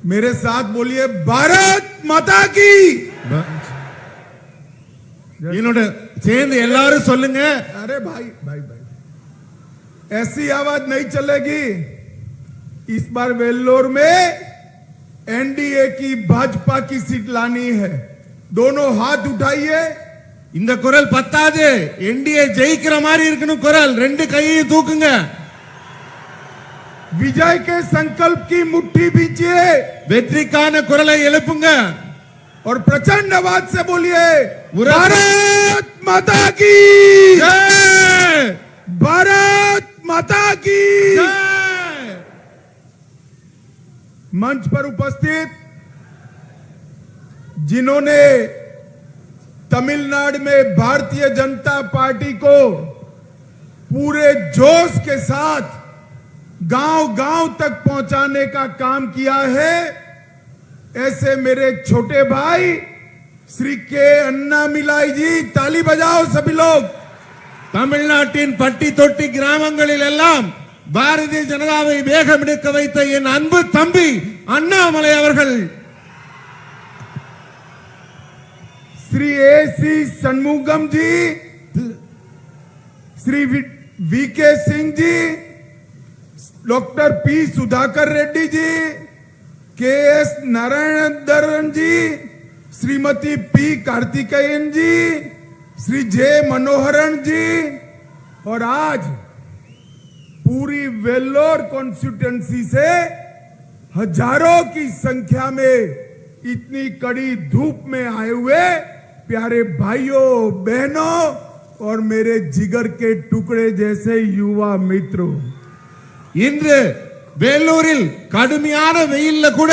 मेरे साथ बोलिए भारत माता की। என்னோட சேர்ந்து எல்லாரும் சொல்லுங்க. अरे भाई भाई भाई ऐसी आवाज नहीं चलेगी। इस बार वेल्लोर में एनडीए की भाजपा की सीट लानी है। दोनों हाथ उठाइए। இந்த குரல் பத்தாது, என்டிஏ ஜெயிக்கிற மாதிரி இருக்கணும் குரல். ரெண்டு கையையும் தூக்குங்க. विजय के संकल्प की मुट्ठी भींचिए। வெற்றிக்கான குரலை எழுப்புங்க और प्रचंड आवाज से बोलिए भारत माता की जय, भारत माता की जय। मंच पर उपस्थित जिन्होंने तमिलनाडु में भारतीय जनता पार्टी को पूरे जोश के साथ गांव-गांव तक पहुंचाने का काम किया है, ऐसे मेरे छोटे भाई श्री के अन्नामिलाई जी, ताली बजाओ सभी लोग। தமிழ்நாட்டின் பட்டி தொட்டி கிராமங்களில் எல்லாம் பாரதிய ஜனதாவை வேகமெடுக்க வைத்த என் அன்பு தம்பி அண்ணாமலை அவர்கள், श्री एसी षणमुगम जी, Shri VK Singh ji, doctor P Sudhakar Reddy ji, के एस नारायणधरन जी, श्रीमती पी कार्तिकेयन जी, श्री जे मनोहरन जी, और आज पूरी वेल्लोर कॉन्स्टिट्यूएंसी से हजारों की संख्या में इतनी कड़ी धूप में आए हुए प्यारे भाइयों बहनों और मेरे जिगर के टुकड़े जैसे युवा मित्रों, இன்று வேலூரில் கடுமையான வெயில்ல கூட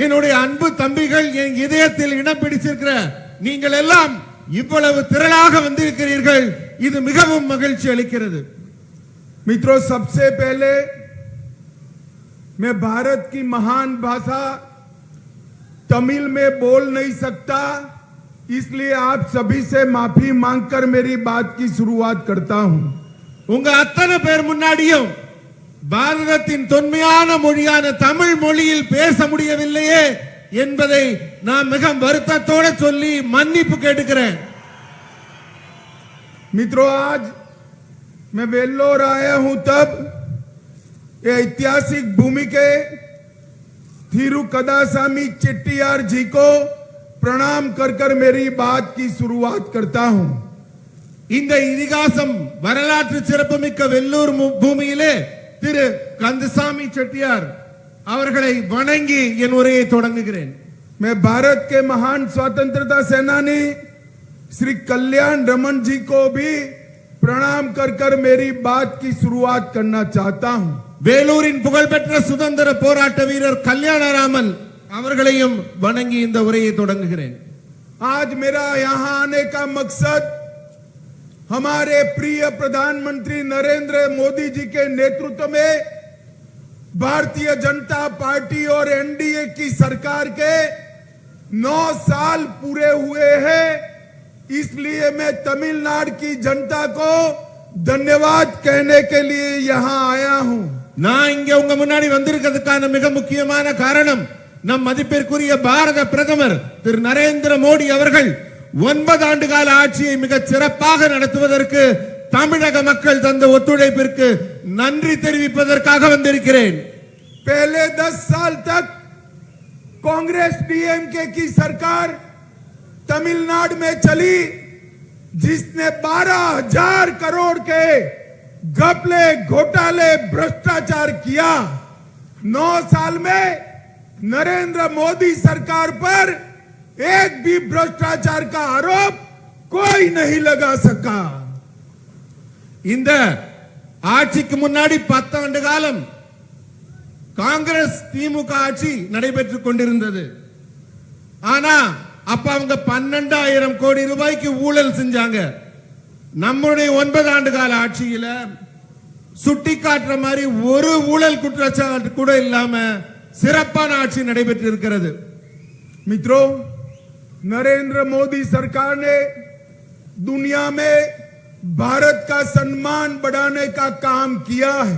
என்னுடைய அன்பு தம்பிகள் என் இதயத்தில் இடம் பிடிச்சிருக்கிற நீங்கள் எல்லாம் இவ்வளவு திரளாக வந்திருக்கிறீர்கள். இது மிகவும் மகிழ்ச்சி அளிக்கிறது. मित्रों, सबसे पहले मैं भारत की महान भाषा तमिल में बोल नहीं सकता, इसलिए आप सभी से माफी मांगकर मेरी बात की शुरुआत करता हूं। உங்க அத்தனை பேர் முன்னாடியும் பாரதத்தின் தொன்மையான மொழியான தமிழ் மொழியில் பேச முடியவில்லையே என்பதை நான் மிக வருத்தத்தோடு சொல்லி மன்னிப்பு கேட்டுக்கிறேன். मित्रों, आज मैं वेल्लोर आया हूं तब ये ऐतिहासिक भूमि के थिरुकदासामी चेट्टियार जी को प्रणाम कर मेरी बात की शुरुआत करता हूं। இந்த இதிகாசம் வரலாற்று சிறப்புமிக்க வெள்ளூர் பூமியிலே திரு கந்தசாமி செட்டியார் அவர்களை வணங்கி என் உரையை தொடங்குகிறேன். मैं भारत के महान स्वतंत्रता सेनानी श्री कल्याण रमन जी को भी प्रणाम कर मेरी बात की शुरुआत करना चाहता हूं। வேலூரின் புகழ்பெற்ற சுதந்திர போராட்ட வீரர் கல்யாணராமன் அவர்களையும் வணங்கி இந்த உரையை தொடங்குகிறேன். आज मेरा यहां आने का मकसद हमारे प्रिय प्रधानमंत्री नरेंद्र मोदी जी के नेतृत्व में भारतीय जनता पार्टी और एनडीए की सरकार के 9 साल पूरे हुए हैं, इसलिए मैं तमिलनाडु की जनता को धन्यवाद कहने के लिए यहां आया हूं। நான் இங்க உங்க முன்னாடி வந்திருக்கிறதுக்கான மிக முக்கியமான காரணம் நம் மதிப்பிற்குரிய பாரத பிரதமர் திரு நரேந்திர மோடி அவர்கள் 9 ஆண்டு கால ஆட்சியை மிக சிறப்பாக நடத்துவதற்கு தமிழக மக்கள் தந்த ஒத்துழைப்பிற்கு நன்றி தெரிவிப்பதற்காக வந்திருக்கிறேன். पहले 10 साल तक कांग्रेस डीएमके की सरकार तमिलनाडु में चली, जिसने 12,000 करोड़ के घपले घोटाले भ्रष्टाचार किया। 9 साल में नरेंद्र मोदी सरकार पर एक भी भ्रष्टाचार का आरोप कोई नहीं लगा सका। இந்த ஆட்சிக்கு முன்னாடி 10 ஆண்டு காலம் காங்கிரஸ் திமுக ஆட்சி நடைபெற்றுக் கொண்டிருந்தது. ஆனா அப்ப அவங்க 12,000 கோடி ரூபாய்க்கு ஊழல் செஞ்சாங்க. நம்முடைய 9 ஆண்டு கால ஆட்சியில சுட்டி காட்டுற மாதிரி ஒரு ஊழல் குற்றச்சாட்டு கூட இல்லாம சிறப்பான ஆட்சி நடைபெற்று இருக்கிறது. मित्रों, नरेंद्र मोदी सरकार ने दुनिया में भारत का सम्मान बढ़ाने का काम किया है।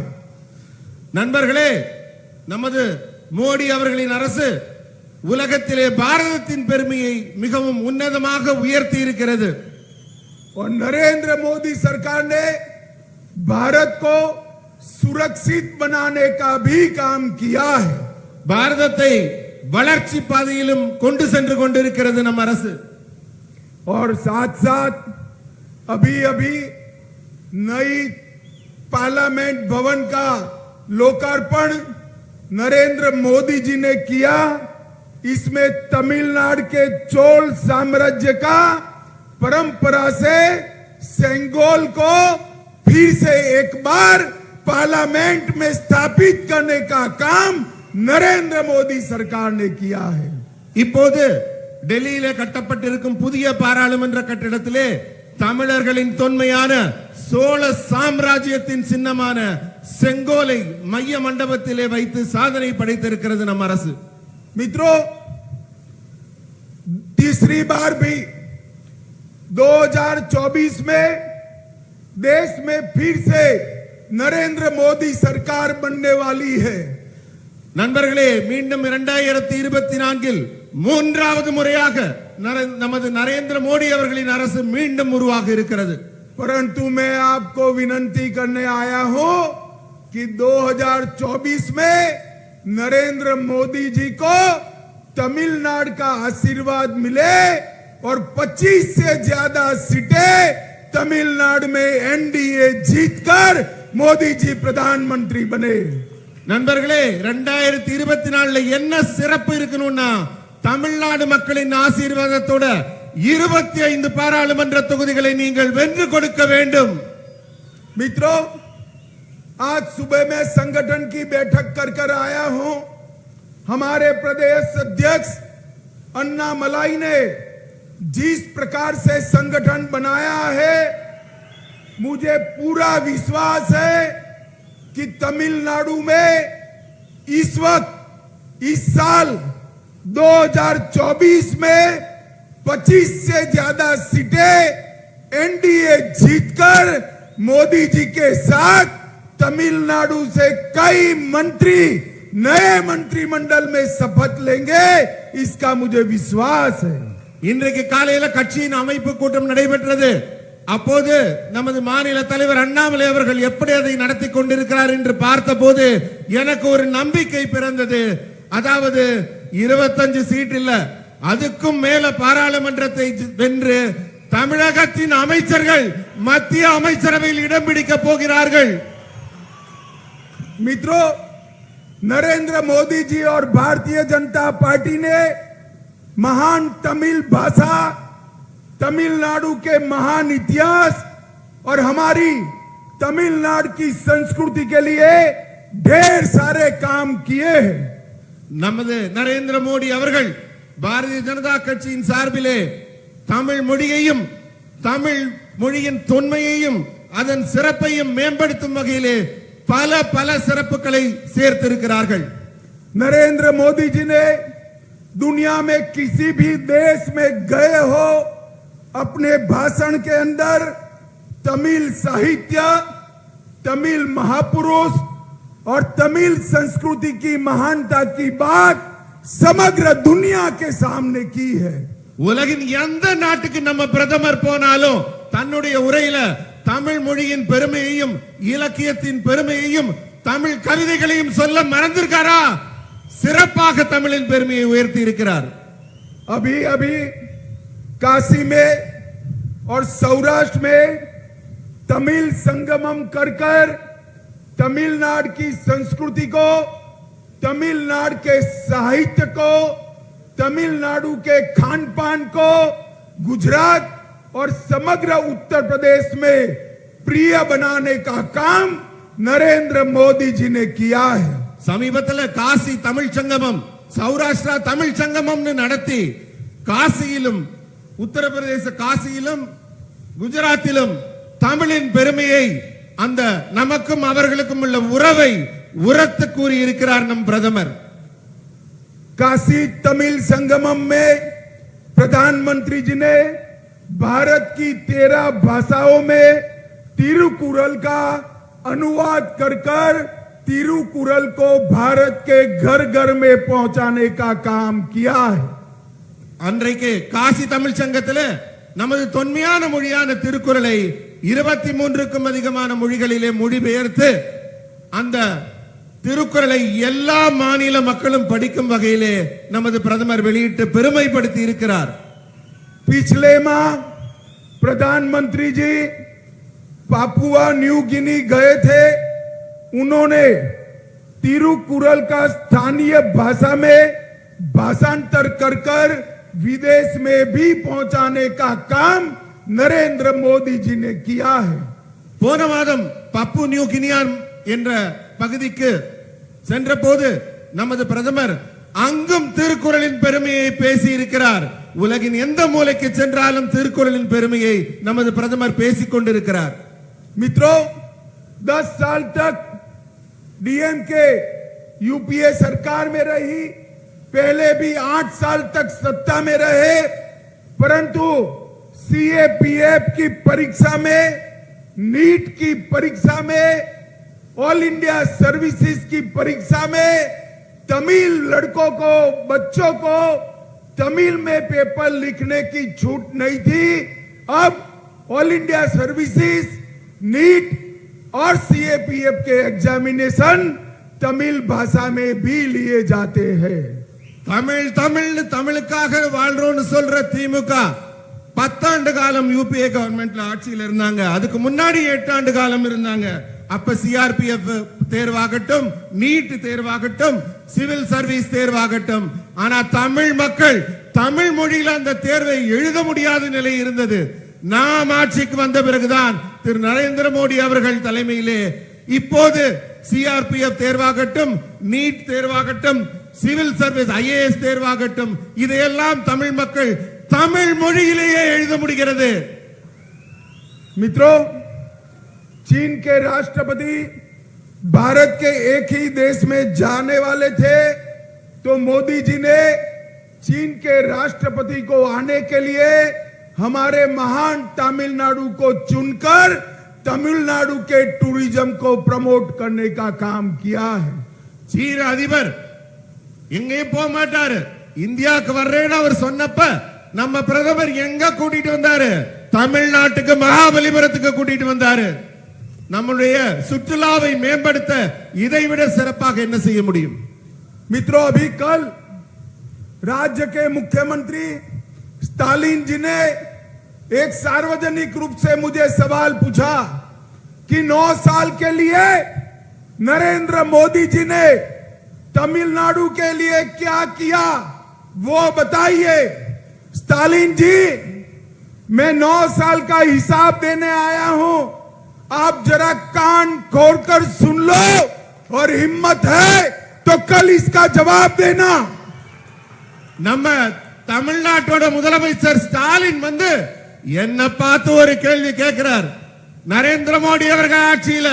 நண்பர்களே, நமது மோடி அவர்களின் அரசு உலகத்திலே பாரதத்தின் பெருமையை மிகவும் உன்னதமாக உயர்த்தி இருக்கிறது. और नरेंद्र मोदी सरकार ने भारत को सुरक्षित बनाने का भी काम किया है. பாரதத்தை வளர்ச்சி பாதையிலும் கொண்டு சென்று கொண்டிருக்கிறது நம் அரசு. और साथ साथ अभी अभी नई पार्लियामेंट भवन का लोकार्पण नरेंद्र मोदी जी ने किया. इसमें तमिलनाडु के चोल साम्राज्य का परंपरा से सेंगोल को फिर से एक बार पार्लियामेंट में स्थापित करने का काम नरेंद्र मोदी सरकार ने किया है. இப்போது டெல்லியிலே கட்டப்பட்டிருக்கும் புதிய பாராளுமன்ற கட்டிடத்திலே தமிழர்களின் தொன்மையான சோழ சாம்ராஜ்யத்தின் சின்னமான செங்கோலை மைய மண்டபத்திலே வைத்து சாதனை படைத்திருக்கிறது நம் அரசு. मित्रों, तीसरी बार भी 2024 में देश में फिर से नरेंद्र मोदी सरकार बनने वाली है. நண்பர்களே, மீண்டும் 2024 மூன்றாவது முறையாக நமது நரேந்திர மோடி அவர்களின் அரசு மீண்டும் உருவாக இருக்கிறது. परंतु मैं आपको विनंती करने आया हूं कि 2024 में नरेंद्र मोदी जी को तमिलनाडु का आशीर्वाद मिले और 25 से ज्यादा सीटें तमिलनाडु में एनडीए जीतकर मोदी जी प्रधानमंत्री बने. நண்பர்களே, 2024 என்ன சிறப்பு இருக்கணும்னா தமிழ்நாடு மக்களின் ஆசீர்வாதத்தோட 25 பாராளுமன்ற தொகுதிகளை நீங்கள் வென்று கொடுக்க வேண்டும். मित्रों, आज सुबह में संगठन की बैठक कर आया हूं. हमारे प्रदेश अध्यक्ष अन्ना मलाई ने जिस प्रकार से संगठन बनाया है, मुझे पूरा विश्वास है कि तमिलनाडु में इस वक्त इस साल 2024 में 25 से ज्यादा सीटें एनडीए जीतकर मोदी जी के साथ तमिलनाडु से कई मंत्री नए मंत्रिमंडल में शपथ लेंगे. इसका मुझे विश्वास है. இன்றைக்கு காலையில கட்சியின் அமைப்பு கூட்டம் நடைபெற்றது. அப்போது நமது மாநில தலைவர் அண்ணாமலை அவர்கள் எப்படி அதை நடத்தி கொண்டிருக்கிறார் என்று பார்த்தபோது எனக்கு ஒரு நம்பிக்கை பிறந்தது. அதாவது 25 சீட் இல்ல, அதுக்கும் மேல பாராளுமன்றத்தை வென்று தமிழகத்தின் அமைச்சர்கள் மத்திய அமைச்சரவையில் இடம் பிடிக்க போகிறார்கள். मित्रों, नरेंद्र मोदी जी और भारतीय जनता पार्टी ने महान तमिल भाषा, तमिलनाडु के महान इतिहास और हमारी तमिलनाडु की संस्कृति के लिए ढेर सारे काम किए हैं. நமது நரேந்திர மோடி அவர்கள் பாரதிய ஜனதா கட்சியின் சார்பிலே தமிழ் மொழியையும் தமிழ் மொழியின் தொன்மையையும் அதன் சிறப்பையும் மேம்படுத்தும் வகையிலே பல பல சிறப்புகளை சேர்த்திருக்கிறார்கள். नरेंद्र मोदी जी ने दुनिया में किसी भी देश में गए हो, अपने भाषण के अंदर तमिल साहित्य, तमिल महापुरुष और तमिल संस्कृति की महानता की बात समग्र दुनिया के सामने की है. உலகின் எந்த நாட்டுக்கு நம்ம பிரதமர் போனாலும் தன்னுடைய உரையில தமிழ் மொழியின் பெருமையையும் இலக்கியத்தின் பெருமையையும் தமிழ் கவிதைகளையும் சொல்ல மறந்திருக்காரா? சிறப்பாக தமிழின் பெருமையை உயர்த்தி இருக்கிறார். अभी अभी काशी में और सौराष्ट्र में तमिल संगमम कर तमिलनाडु की संस्कृति को, तमिलनाडु के साहित्य को, तमिलनाडु के खान पान को गुजरात और समग्र उत्तर प्रदेश में प्रिय बनाने का काम नरेंद्र मोदी जी ने किया है. சமீபத்தில் காசி தமிழ் சங்கமம், சௌராஷ்டிரா தமிழ் சங்கமம் நடத்தி காசியிலும் உத்தரப்பிரதேச காசியிலும் குஜராத்திலும் தமிழின் பெருமையை, அந்த நமக்கும் அவர்களுக்கும் உள்ள உறவை உரத்து கூறி இருக்கிறார் நம் பிரதமர். काशी तमिल संगमम में प्रधानमंत्री जी ने भारत की 13 भाषाओं में तिरुकुरल का अनुवाद कर तिरुकुरल को भारत के घर घर में पहुंचाने का काम किया है। அன்றைக்கு காசி தமிழ் சங்கத்தில் நமது தொன்மையான மொழியான திருக்குறளை 23க்கும் அதிகமான மொழிகளிலே மொழிபெயர்த்து அந்த திருக்குறளை எல்லா மாநில மக்களும் படிக்கும் வகையிலே நமது பிரதமர் வெளியிட்டு பெருமைப்படுத்தி இருக்கிறார். पिछले माह प्रधानमंत्री जी पापुआ न्यू गिनी गए थे। उन्होंने तिरुकुरल का स्थानीय भाषा में भाषांतर कर विदेश में भी पहुंचाने का काम नरेंद्र मोदी जी ने किया है। போன மாதம் பப்பு நியூ கினியான் என்ற பகுதிக்கு சென்ற போது நமது பிரதமர் அங்கும் திருக்குறளின் பெருமையை பேசி இருக்கிறார். உலகின் எந்த மூலைக்கு சென்றாலும் திருக்குறளின் பெருமையை நமது பிரதமர் பேசிக் கொண்டிருக்கிறார். मित्रों, 10 साल तक डीएमके यूपीए सरकार में रही, पहले भी 8 साल तक सत्ता में रहे, परंतु सीएपीएफ की परीक्षा में, नीट की परीक्षा में, ऑल इंडिया सर्विसेज की परीक्षा में तमिल लड़कों को, बच्चों को तमिल में पेपर लिखने की छूट नहीं थी। अब ऑल इंडिया सर्विसेज, नीट और सीएपीएफ के एग्जामिनेशन तमिल भाषा में भी लिए जाते हैं। தமிழ் தமிழ் தமிழுக்காக வாழ்றோம்னு சொல்ற திமுக 10 ஆண்டு காலம் யூபிஏ கவர்மெண்ட்ல ஆட்சியில் இருந்தாங்க. அதுக்கு முன்னாடி 8 ஆண்டு காலம் இருந்தாங்க. அப்ப சிஆர்பிஎஃப் தேர்வாகட்டும், நீட் தேர்வாகட்டும், சிவில் சர்வீஸ் தேர்வாகட்டும், ஆனா தமிழ் மக்கள் தமிழ் மொழியில அந்த தேர்வை எழுத முடியாத நிலை இருந்தது. நாம் ஆட்சிக்கு வந்த பிறகுதான் திரு நரேந்திர மோடி அவர்கள் தலைமையிலே இப்போது சிஆர்பிஎஃப் தேர்வாகட்டும், நீட் தேர்வாகட்டும், சிவில் சர்வீஸ் ஐஏஎஸ் தேர்வாகட்டும், இதையெல்லாம் தமிழ் மக்கள் தமிழ் மொழியிலேயே எழுத முடிகிறது. मित्रों, चीन के राष्ट्रपति भारत के एक ही देश में जाने वाले थे, तो मोदी जी ने चीन के राष्ट्रपति को आने के लिए हमारे महान तमिलनाडु को चुनकर तमिलनाडु के टूरिज्म को प्रमोट करने का काम किया है। சீன அதிபர் எங்கேயும் போக மாட்டாரு, இந்தியாவுக்கு வர்றேன்னு அவர் சொன்னப்ப நம்ம பிரதமர் எங்க கூட்டிட்டு வந்தாரு? தமிழ்நாட்டுக்கு மகாபலிபுரத்துக்கு கூட்டிட்டு வந்தாரு. நம்முடைய சுற்றுலாவை மேம்படுத்த இதைவிட சிறப்பாக என்ன செய்ய முடியும்? मित्रों, अभी कल राज्य के मुख्यमंत्री स्टालिन जी ने एक सार्वजनिक रूप से मुझे सवाल पूछा कि 9 साल के लिए नरेंद्र मोदी जी ने तमिलनाडु के लिए क्या किया, वो बताइए। स्टालिन जी, मैं 9 साल का हिसाब देने आया हूं, आप जरा कान खोलकर सुन लो और हिम्मत है तो कल इसका जवाब देना। நம்ம தமிழ்நாட்டோட முதலமைச்சர் ஸ்டாலின் வந்து என்ன பார்த்து ஒரு கேள்வி கேட்கிறார். நரேந்திர மோடி அவர்கள் ஆட்சியில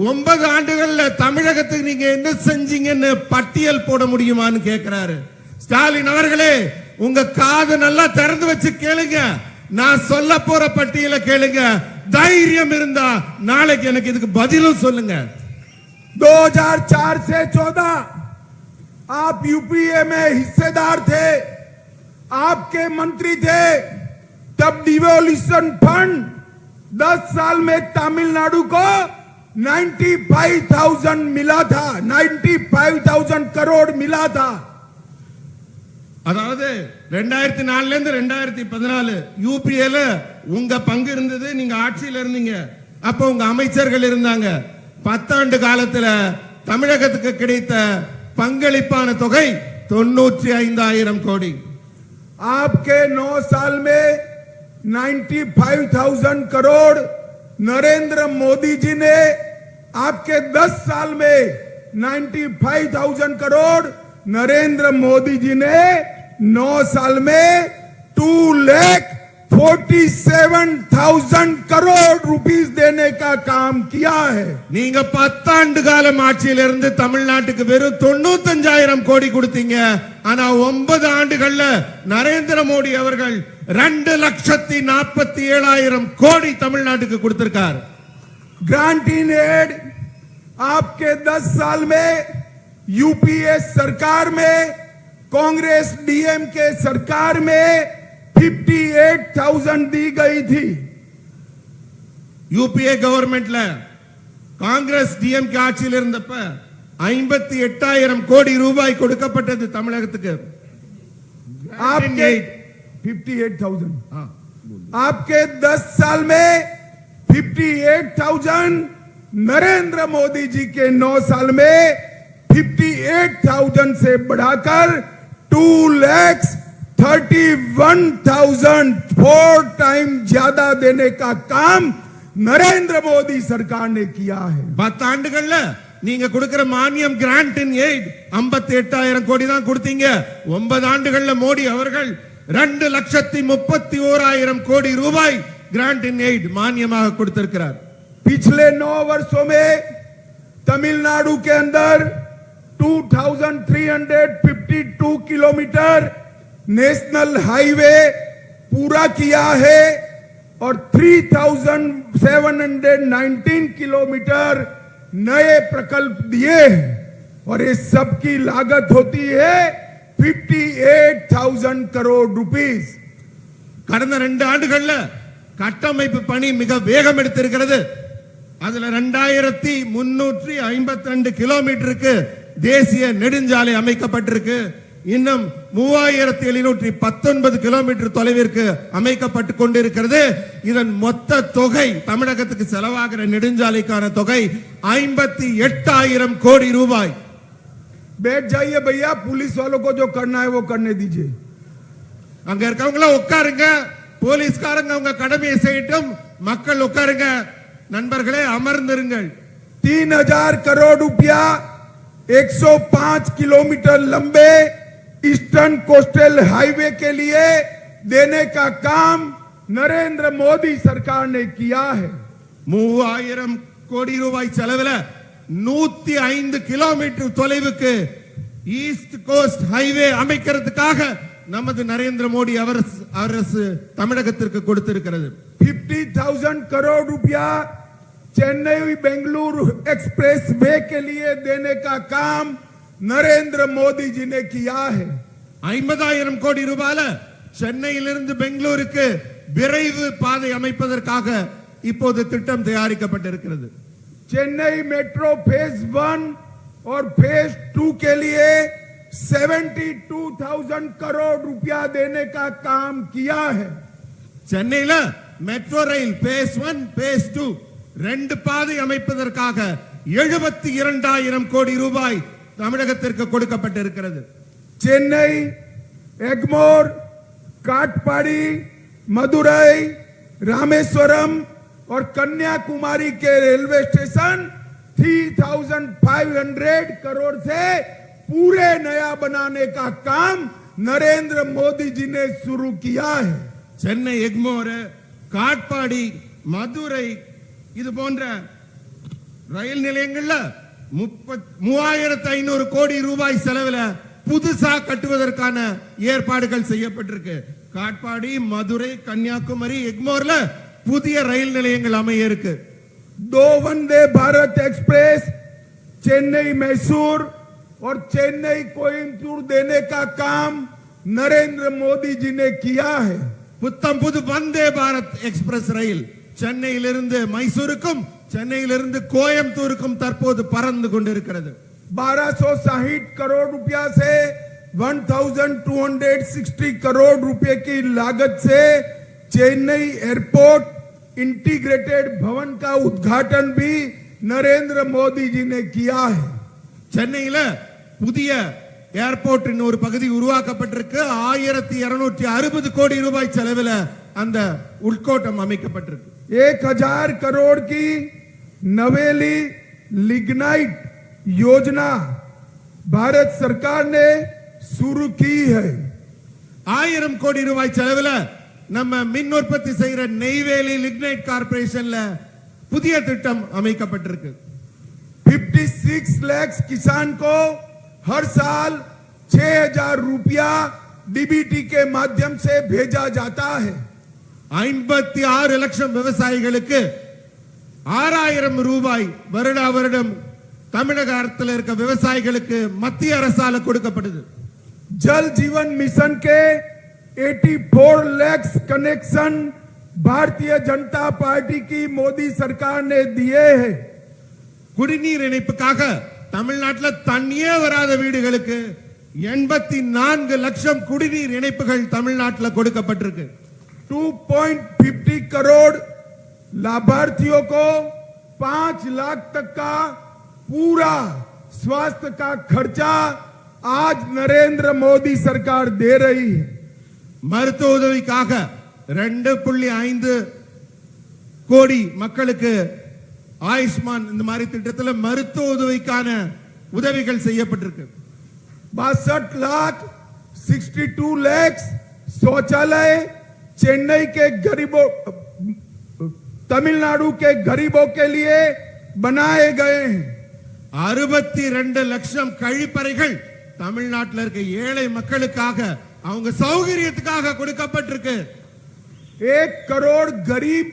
9 ஆண்டுகள்ல தமிழகத்துக்கு நீங்க என்ன செஞ்சீங்கன்னு பட்டியல் போட முடியுமான்னு கேட்கிறாரு. ஸ்டாலின் அவர்களே, உங்க காது நல்லா திறந்து வச்சு கேளுங்க, நான் சொல்ல போற பட்டியலை கேளுங்க. தைரியம் இருந்தா நாளைக்கு எனக்கு இதுக்கு பதிலும் சொல்லுங்க. 2004 से 14 आप यूपीए में हिस्सेदार थे, आपके मंत्री थे, तब डिवोल्यूशन फंड 10 साल में तमिलनाडु को 95,000 मिला था, 95,000 करोड़ मिला था। அதாவது 2004ல இருந்து 2014 யூபிஏல உங்க பங்கு இருந்தது, நீங்க ஆட்சியில இருந்தீங்க, அப்ப உங்க அமைச்சர்கள் இருந்தாங்க. 10 ஆண்டு காலத்துல தமிழகத்துக்கு கிடைத்த பங்களிப்பான தொகை 95,000 கோடி. आपके 9 साल में 95,000 करोड़ नरेंद्र मोदी जी ने, आपके 10 साल में 95,000 करोड़ नरेंद्र मोदी जी ने 9 साल में 2,47,000 करोड़ रुपीस देने का काम किया है। நீங்க 10 ஆண்டு காலம் ஆட்சியில இருந்து தமிழ்நாட்டுக்கு வெறும் 95,000 கோடி கொடுத்தீங்க. ஆனா 9 ஆண்டுகள்ல நரேந்திர மோடி அவர்கள் 2,47,000 கோடி தமிழ்நாட்டுக்கு கொடுத்திருக்கார். ग्रांट इन एड आपके 10 साल में यूपीए सरकार में, कांग्रेस डीएमके सरकार में 58,000 दी गई थी। யூபிஏ கவர்மெண்ட்ல காங்கிரஸ் டிஎம்கே ஆட்சியில் இருந்தப்ப 58,000 கோடி ரூபாய் கொடுக்கப்பட்டது தமிழகத்துக்கு. आपके 58,000 आपके 10 साल में 58,000, नरेंद्र मोदी जी के 9 साल में 58,000 से बढ़ाकर 2,31,000, 4 टाइम ज्यादा देने का काम नरेंद्र मोदी सरकार ने किया है। 10 ஆண்டுகள்ல நீங்க கொடுக்கிற மானியம் கிராண்ட் இன் எய்ட் 58,000 கோடி தான் கொடுத்தீங்க. 9 ஆண்டுகள்ல மோடி அவர்கள் 2,31,000 கோடி ரூபாய் கிராண்ட் இன் எய்ட் மானியமாக கொடுத்திருக்கிறார். पिछले 9 वर्षों में तमिलनाडु के अंदर 2,352 किलोमीटर नेशनल हाईवे पूरा किया है और 3,719 किलोमीटर नए प्रकल्प दिए हैं और इस सब की लागत होती है 58,000 करोड़ रुपीस। கடந்த 2 ஆண்டுகள்ல கட்டமைப்பு பணி மிக வேகம் எடுத்திருக்கிறது. அதுல 2,352 கிலோமீட்டருக்கு தேசிய நெடுஞ்சாலை அமைக்கப்பட்டிருக்கு. இன்னும் 3,719 கிலோமீட்டர் தொலைவிற்கு அமைக்கப்பட்டு கொண்டிருக்கிறது. இதன் மொத்த தொகை தமிழகத்துக்கு செலவாகிற நெடுஞ்சாலைக்கான தொகை 58,000 கோடி ரூபாய். बैठ जाइए भैया, पुलिस वालों को जो करना है वो करने दीजिए। அங்க இருக்கவங்கள உட்காருங்க, போலீஸ்காரங்க அவங்க கடமையை செய்யட்டும், மக்கள் உட்காருங்க. நண்பர்களே அமர்ந்திருங்கள். 3,000 करोड़ रुपया 105 किलोमीटर लंबे ईस्टर्न कोस्टल हाईवे के लिए देने का काम नरेंद्र मोदी सरकार ने किया है। 3,000 கோடி ரூபாய் செலவுல 105 கிலோமீட்டர் தொலைவுக்கு ஈஸ்ட் கோஸ்ட் ஹைவே அமைக்கிறதுக்காக நமது நரேந்திர மோடி அரசு தமிழகத்திற்கு கொடுத்திருக்கிறது. 50,000 करोड़ रुपया चेन्नई बेंगलुरु एक्सप्रेस वे के लिए देने का काम नरेंद्र मोदी जी ने किया है। 50,000 கோடி ரூபாயில சென்னையிலிருந்து பெங்களூருக்கு விரைவு பாதை அமைப்பதற்காக இப்போது திட்டம் தயாரிக்கப்பட்டிருக்கிறது. चेन्नई मेट्रो फेज 1 और फेज 2 के लिए 72,000 करोड़ रुपया देने का काम किया है। சென்னையில மெட்ரோ ரயில் பேஸ் 1 பேஸ் 2 ரெண்டு பாதை அமைப்பதற்காக 72,000 கோடி ரூபாய் தமிழகத்திற்கு கொடுக்கப்பட்டிருக்கிறது. चेन्नई, एगमोर, काटपाड़ी, मदुरई, रामेश्वरम और कन्याकुमारी के रेलवे स्टेशन 3,500 करोड़ से पूरे नया बनाने का काम नरेंद्र मोदी जी ने शुरू किया है। சென்னை எக்மோர், காட்பாடி, மதுரை இது போன்ற ரயில் நிலையங்கள்ல 3,500 கோடி ரூபாய் செலவுல புதுசா கட்டுவதற்கான ஏற்பாடுகள் செய்யப்பட்டிருக்கு. காட்பாடி, மதுரை, கன்னியாகுமரி, எக்மோர்ல புதிய ரயில் நிலையங்கள் அமைய இருக்கு. 2 वंदे भारत एक्सप्रेस चेन्नई मैसूर और चेन्नई कोयम्बटूर देने का काम नरेंद्र मोदी जी ने किया है। புத்தம் புது வந்தே பாரத் எக்ஸ்பிரஸ் ரயில் சென்னையிலிருந்து மைசூருக்கும் சென்னையிலிருந்து கோயம்புத்தூருக்கும் தற்போது பறந்து கொண்டிருக்கிறது. 1,260 करोड़ रुपया से 1,260 करोड़ रुपए की लागत से चेन्नई एयरपोर्ट इंटीग्रेटेड भवन का उद्घाटन भी नरेंद्र मोदी जी ने किया है। சென்னையில புதிய ஏர்போர்ட்டின் ஒரு பகுதி உருவாக்கப்பட்டிருக்கு. 1,260 கோடி ரூபாய் செலவில் அந்த உள்கோட்டம் அமைக்கப்பட்டிருக்கு. 1,000 करोड़ की नवेली लिग्नाइट योजना भारत सरकार ने शुरू की है। 1000 கோடி ரூபாய் செலவில் நம்ம மின் உற்பத்தி செய்கிற நெய்வேலி லிக்னைட் கார்பரேஷன்ல புதிய திட்டம் அமைக்கப்பட்டிருக்கு. 56 लाख किसान को हर साल 6,000 रुपया डीबीटी के माध्यम से भेजा जाता है। 56 லட்சம் விவசாயிகளுக்கு 6,000 ரூபாய் வருடா வருடம் தமிழக அரசுல இருக்க விவசாயிகளுக்கு மத்திய அரசால கொடுக்கப்படுது. जल जीवन मिशन के 84 लाख कनेक्शन भारतीय जनता पार्टी की मोदी सरकार ने दिए हैं. குடிநீர் இணைப்புக்காக தமிழ்நாட்டுல தண்ணியே வராத வீடுகளுக்கு 84 லட்சம் குடிநீர் இணைப்புகள் தமிழ்நாட்டுல கொடுக்கப்பட்டிருக்கு. 2.50 करोड़ लाभार्थियों को 5 लाख तक का पूरा स्वास्थ्य का खर्चा आज नरेंद्र मोदी सरकार दे रही है. மருத்துவ உதவிக்காக 2.5 கோடி மக்களுக்கு ஆயுஷ்மான் இந்த மாதிரி திட்டத்தில் மருத்துவ உதவிக்கான உதவிகள் செய்யப்பட்டிருக்கு. 62 लाख 62 लाख शौचालय चेन्नई के गरीबों तमिलनाडु के गरीबों के लिए बनाए गए हैं. 62 லட்சம் கழிப்பறைகள் தமிழ்நாட்டில் இருக்க ஏழை மக்களுக்காக அவங்க சௌகரியத்துக்காக கொடுக்கப்பட்டிருக்கு. 1 करोड़ गरीब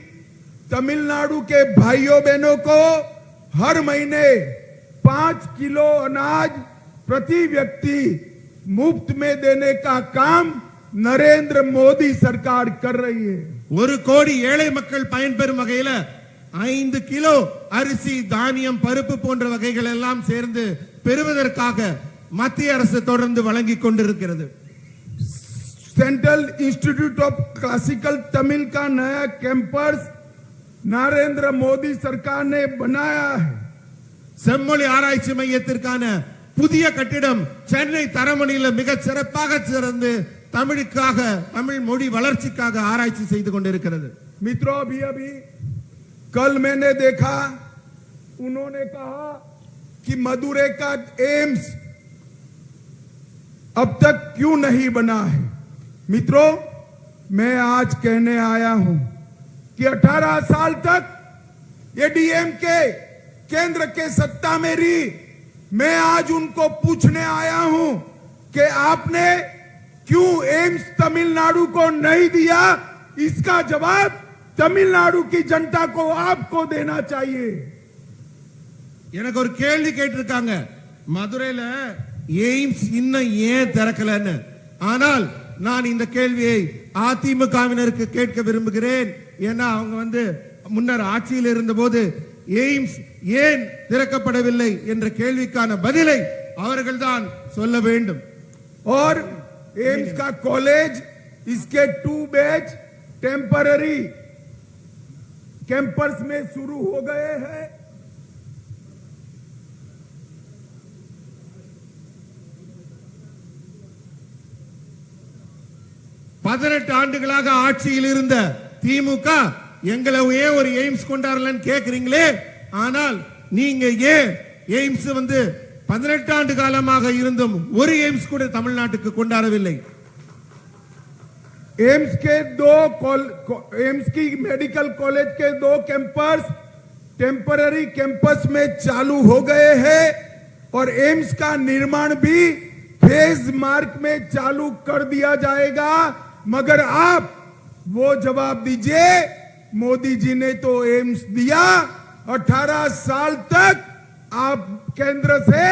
तमिलनाडु के भाइयों बहनों को हर महीने 5 किलो अनाज प्रति व्यक्ति मुफ्त में देने का काम नरेंद्र मोदी सरकार कर रही है. 1 கோடி ஏழை மக்கள் பயன்பெறும் வகையில 5 கிலோ அரிசி தானியம் பருப்பு போன்ற வகைகள் எல்லாம் சேர்ந்து பெறுவதற்காக மத்திய அரசு தொடர்ந்து வழங்கிக் கொண்டிருக்கிறது. Central institute of classical Tamil का नया कैंपस नरेंद्र मोदी सरकार ने बनाया है. செம்மொழி ஆராய்ச்சி மையத்திற்கான புதிய கட்டிடம் சென்னை தரமணியில மிக சிறப்பாக சிறந்து தமிழுக்காக தமிழ் மொழி வளர்ச்சிக்காக ஆராய்ச்சி செய்து கொண்டிருக்கிறது. मित्रों अभी कल मैंने देखा उन्होंने कहा कि मदुरै का एम्स अब तक क्यों नहीं बना है. मित्रों मैं आज कहने आया हूं कि 18 साल तक एडीएमके केंद्र के सत्ता में रही. मैं आज उनको पूछने आया हूं कि आपने क्यों एम्स तमिलनाडु को नहीं दिया. इसका जवाब तमिलनाडु की जनता को आपको देना चाहिए. எனக்கு ஒரு கேள்வி கேட்டிருக்காங்க, மதுரையில எய்ம்ஸ் இன்னும் ஏன் திறக்கலன்னு. ஆனால் நான் இந்த கேள்வியை அதிமுகவினருக்கு கேட்க விரும்புகிறேன். ஏன்னா அவங்க முன்னர் ஆட்சியில் இருந்தபோது எய்ம்ஸ் ஏன் திறக்கப்படவில்லை என்ற கேள்விக்கான பதிலை அவர்கள் தான் சொல்ல வேண்டும். और एम्स का कॉलेज इसके 2 बैच टेम्पररी कैंपस में शुरू हो गए हैं. பதினெட்டு ஆண்டுகளாக ஆட்சியில் இருந்த திமுக எங்களை ஏன் ஒரு எய்ம்ஸ் கொண்டாடலன்னு கேக்குறீங்களே. ஆனால் நீங்க ஏன் எய்ம்ஸ் 18 ஆண்டு காலமாக இருந்தும் ஒரு எய்ம்ஸ் கூட தமிழ்நாட்டுக்கு கொண்டாடவில்லை. एम्स की मेडिकल कॉलेज के 2 कैंपस टेम्पररी कैंपस में चालू हो गए हैं और एम्स का निर्माण भी फेज मार्क में चालू कर दिया जाएगा. मगर आप वो जवाब दीजिए, मोदी जी ने तो एम्स दिया, 18 साल तक आप केंद्र से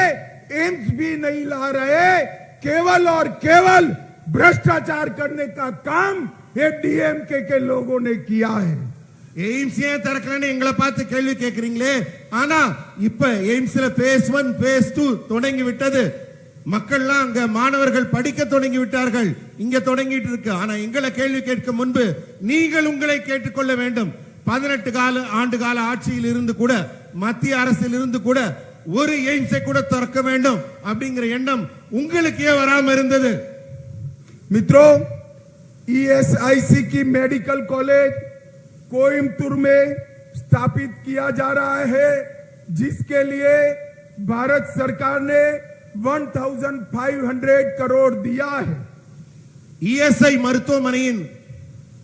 एम्स भी नहीं ला रहे. केवल और केवल भ्रष्टाचार करने का काम ये डीएमके के लोगों ने किया है. எய்ம்ஸ் ஏன் திறக்கலன்னு எங்களை பார்த்து கேள்வி கேட்கிறீங்களே. ஆனா இப்ப எய்ம்ஸ்ல phase 1 phase 2 தொடங்கி விட்டது. மக்கள்லாம் அங்க மாணவர்கள் படிக்க தொடங்கி விட்டார்கள். இங்க தொடங்கிட்டு இருக்கு. ஆனா எங்களை கேள்வி கேட்க முன்பு நீங்கள் உங்களை கேட்டுக்கொள்ள வேண்டும். 18 ஆண்டு கால ஆட்சியில் இருந்து கூட மத்திய அரசில் இருந்து கூட ஒரு எய்ம்ஸை கூட திறக்க வேண்டும் அப்படிங்கிற எண்ணம் உங்களுக்கு ஏன் வராம இருந்தது. मित्रों ईएसआईसी की मेडिकल कॉलेज कोयम्बटूर में स्थापित किया जा रहा है, जिसके लिए भारत सरकार ने 1500 करोड़ दिया है. இஎஸ்ஐ மருத்துவமனையின்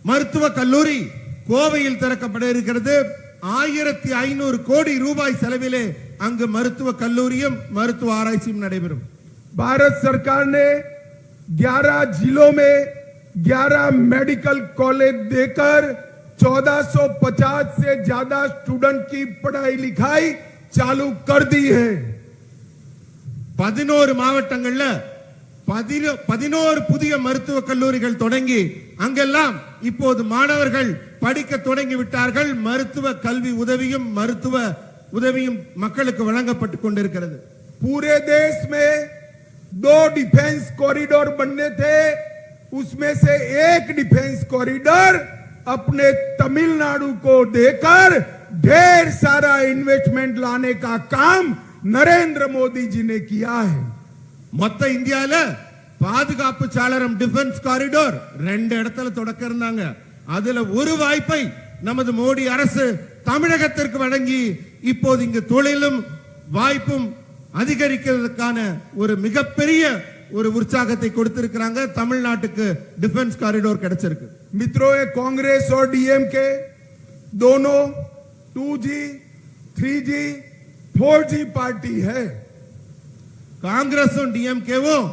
மருத்துவ கல்லூரி கோவையில் திறக்கப்பட இருக்கிறது. 1500 கோடி ரூபாய் செலவிலே அங்கு மருத்துவ கல்லூரியும் மருத்துவ ஆராய்ச்சியும் நடைபெறும். भारत सरकार ने 11 जिलों में 11 मेडिकल कॉलेज देकर 1450 से ज्यादा स्टूडेंट की पढ़ाई लिखाई चालू कर दी है. 11 மாவட்டங்கள்ல 11 புதிய மருத்துவ கல்லூரிகள் தொடங்கி அங்கெல்லாம் இப்போது மாணவர்கள் படிக்க தொடங்கி விட்டார்கள். மருத்துவ கல்வி உதவியும் மக்களுக்கு வழங்கப்பட்டு கொண்டிருக்கிறது. पूरे देश में 2 डिफेंस कॉरिडोर बनने थे, उसमें से एक डिफेंस कॉरिडोर अपने तमिलनाडु को देकर ढेर सारा इन्वेस्टमेंट लाने का काम नरेंद्र मोदी जी ने किया है. மொத்த இந்தியால பாதுகாப்பு சாளரம் டிஃபென்ஸ் காரிடோர் 2 இடத்துல தொடக்க இருந்தாங்க. அதுல ஒரு வாய்ப்பை நமது மோடி அரசு தமிழகத்திற்கு வழங்கி இப்போது இங்கு தொழிலும் வாய்ப்பும் அதிகரிக்கிறதுக்கான ஒரு மிகப்பெரிய ஒரு உற்சாகத்தை கொடுத்திருக்கிறாங்க. தமிழ்நாட்டுக்கு டிஃபென்ஸ் காரிடோர் கிடைச்சிருக்கு. मित्रों, ये कांग्रेस और डीएमके दोनों 2G, 3G, 4G पार्टी है. காங்கிரஸும் டிஎம்கேவும்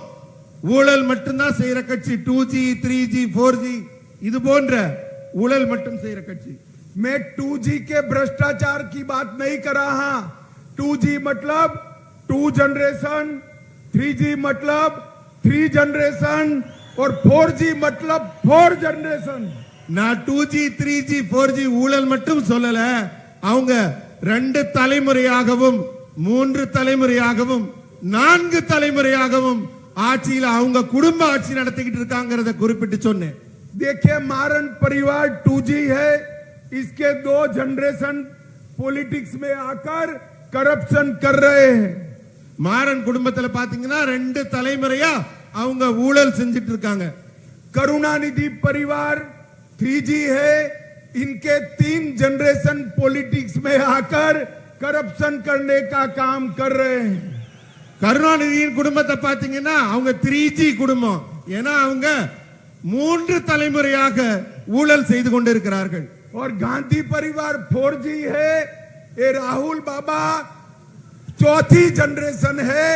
ஊழல் மட்டும்தான் செய்யற கட்சி. 2G, 3G, 4G இது போன்ற ஊழல் மட்டும் செய்யற கட்சி. मैं 2G के भ्रष्टाचार की बात नहीं कर रहा. 2G मतलब 2 जनरेशन, 3G मतलब 3 जनरेशन और 4G मतलब 4 जनरेशन. நான் 2G, 3G, 4G ஊழல் மட்டும் சொல்லல. அவங்க 2 தலைமுறையாகவும் 3 தலைமுறையாகவும் 4 தலைமுறையாகவும் ஆட்சியில் அவங்க குடும்ப ஆட்சி நடத்திக்கிட்டு இருக்காங்கறத குறிப்பிட்டு சொன்னேன். देखिए, मारन परिवार 2G है, इसके 2 जनरेशन पॉलिटिक्स में आकर करप्शन कर रहे हैं. மாறன் குடும்பத்துல பாத்தீங்கன்னா 2 தலைமுறையா அவங்க ஊழல் செஞ்சிட்டு இருக்காங்க. करुणानिधि परिवार 3G है, इनके 3 जनरेशन पॉलिटिक्स में आकर करप्शन करने का काम कर रहे हैं. கருணாநிதியின் குடும்பத்தை பாத்தீங்கன்னா அவங்க 3G குடும்பம். ஏன்னா அவங்க 3 தலைமுறையாக ஊழல் செய்து கொண்டிருக்கிறார்கள். और गांधी परिवार 4G है, ये राहुल बाबा 4थी जनरेशन है.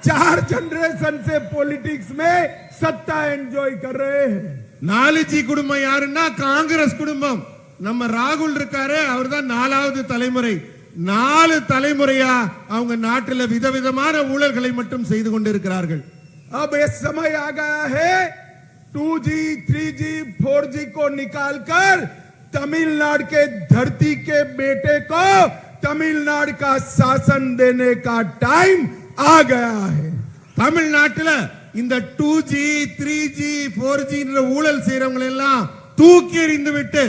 4 जनरेशन से पॉलिटिक्स में सत्ता एंजॉय कर रहे हैं. 4G குடும்பம் யாருன்னா காங்கிரஸ் குடும்பம். நம்ம ராகுல் இருக்காரு, அவர்தான் 4வது தலைமுறை. 4 தலைமுறையா அவங்க நாட்டில் விதவிதமான ஊழல்களை மட்டும் செய்து கொண்டிருக்கிறார்கள். अब ये समय आ गया है 2G, 3G, 4G को निकालकर तमिलनाडु के धरती के बेटे को तमिलनाडु का शासन देने का टाइम आ गया है. தமிழ்நாட்டில் இந்த 2G, 3G, 4G ஊழல் செய்யறவங்க எல்லாம் தூக்கி எறிந்து விட்டு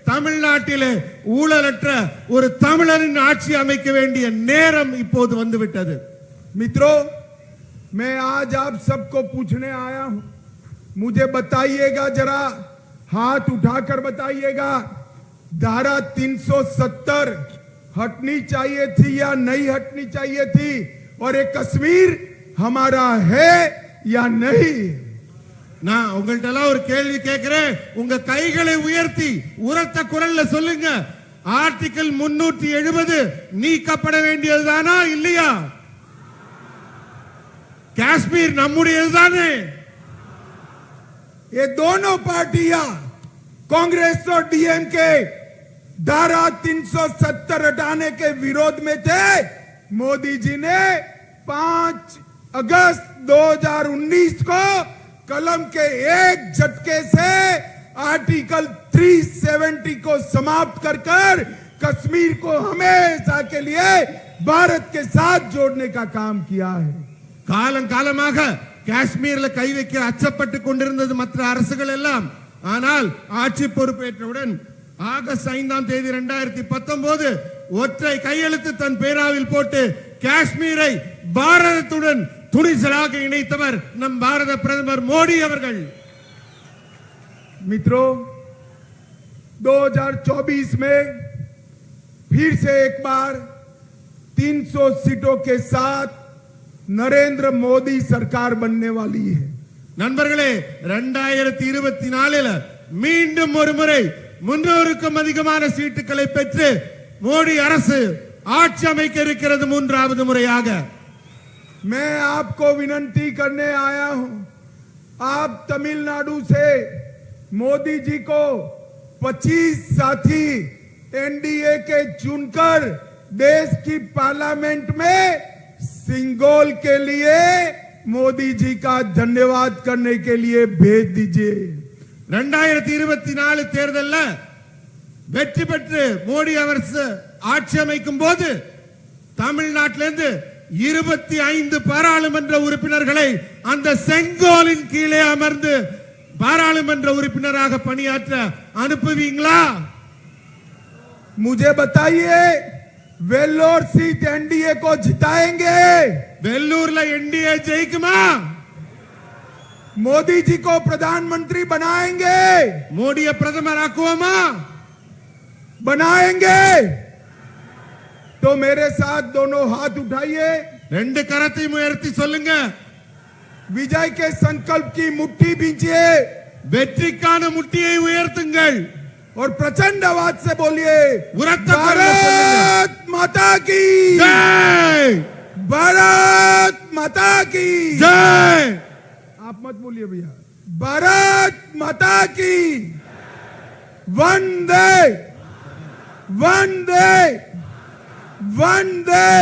தமிழ்நாட்டிலே ஊழலற்ற ஒரு தமிழரின் ஆட்சி அமைக்க வேண்டிய நேரம் இப்போது வந்துவிட்டது. मित्रों, मैं आज आप सबको पूछने आया हूं, मुझे बताइएगा, जरा हाथ उठाकर बताइएगा, धारा 370 हटनी चाहिए थी या नहीं हटनी चाहिए थी, और ये कश्मीर हमारा है या नहीं. நான் உங்கள்ட்ட எல்லாம் ஒரு கேள்வி கேட்கிறேன். உங்க கைகளை உயர்த்தி உரத்த குரல்ல சொல்லுங்க. ஆர்டிகல் 370 நீக்கப்பட வேண்டியதுதானா இல்லையா? காஷ்மீர் நம்முடையதுதானே? ये दोनों पार्टियां कांग्रेस और डीएमके धारा 370 हटाने के विरोध में थे. मोदी जी ने 5 अगस्त 2019 को कलम के एक झटके से आर्टिकल 370 को समाप्त कर कश्मीर को हमेशा के लिए भारत के साथ जोड़ने का काम किया है. காலம் காலமாக காஷ்மீர்ல கை வைக்க அச்சப்பட்டு கொண்டிருந்தது மற்ற அரசுகள் எல்லாம். ஆனால் ஆட்சி பொறுப்பேற்றவுடன் ஆகஸ்ட் 5ஆம் தேதி 2019 ஒற்றை கையெழுத்து தன் பேராவில் போட்டு காஷ்மீரை பாரதத்துடன் துணிச்சலாக இணைத்தவர் நம் பாரத பிரதமர் மோடி அவர்கள். मित्रों, 2024 में फिर से एक बार 300 सीटों के साथ नरेंद्र मोदी सरकार बनने वाली है. நண்பர்களே, 2024 மீண்டும் ஒரு முறை 300க்கும் அதிகமான சீட்டுகளை பெற்று மோடி அரசு ஆட்சி அமைக்க இருக்கிறது 3வது முறையாக. मैं आपको विनती करने आया हूं, आप तमिलनाडु से मोदी जी को 25 साथी एनडीए के चुनकर देश की पार्लियामेंट में सिंगोल के लिए मोदी जी का धन्यवाद करने के लिए भेज दीजिए। 2024 தேர்தல்ல வெற்றி பெற்று மோடி அரசு ஆட்சி அமைக்கும் போது தமிழ்நாட்டிலிருந்து 25 பாராளுமன்ற உறுப்பினர்களை அந்த செங்கோலின் கீழே அமர்ந்து பாராளுமன்ற உறுப்பினராக பணியாற்ற அனுப்புவீங்களா? मुझे बताइए, वेल्लोर सीट एनडीए को जिताएंगे? வெள்ளூர்ல என்டிஏ ஜெயிக்குமா? मोदी जी को प्रधानमंत्री बनाएंगे? மோடியை பிரதமராக்குவோமா? बनाएंगे तो मेरे साथ दोनों हाथ उठाइए, ரெண்டு கரத்தையும் உயர்த்தி சொல்லுங்க. विजय के संकल्प की मुट्ठी बींचिए வெற்றிக்கான முட்டியை உயர்த்துங்கள். और प्रचंड आवाज से बोलिए, உரத்த குரல்ல भारत माता की ஜெய், भारत माता की ஜெய். आप मत बोलिए भैया, भारत माता की वंदे वंदे वंदे।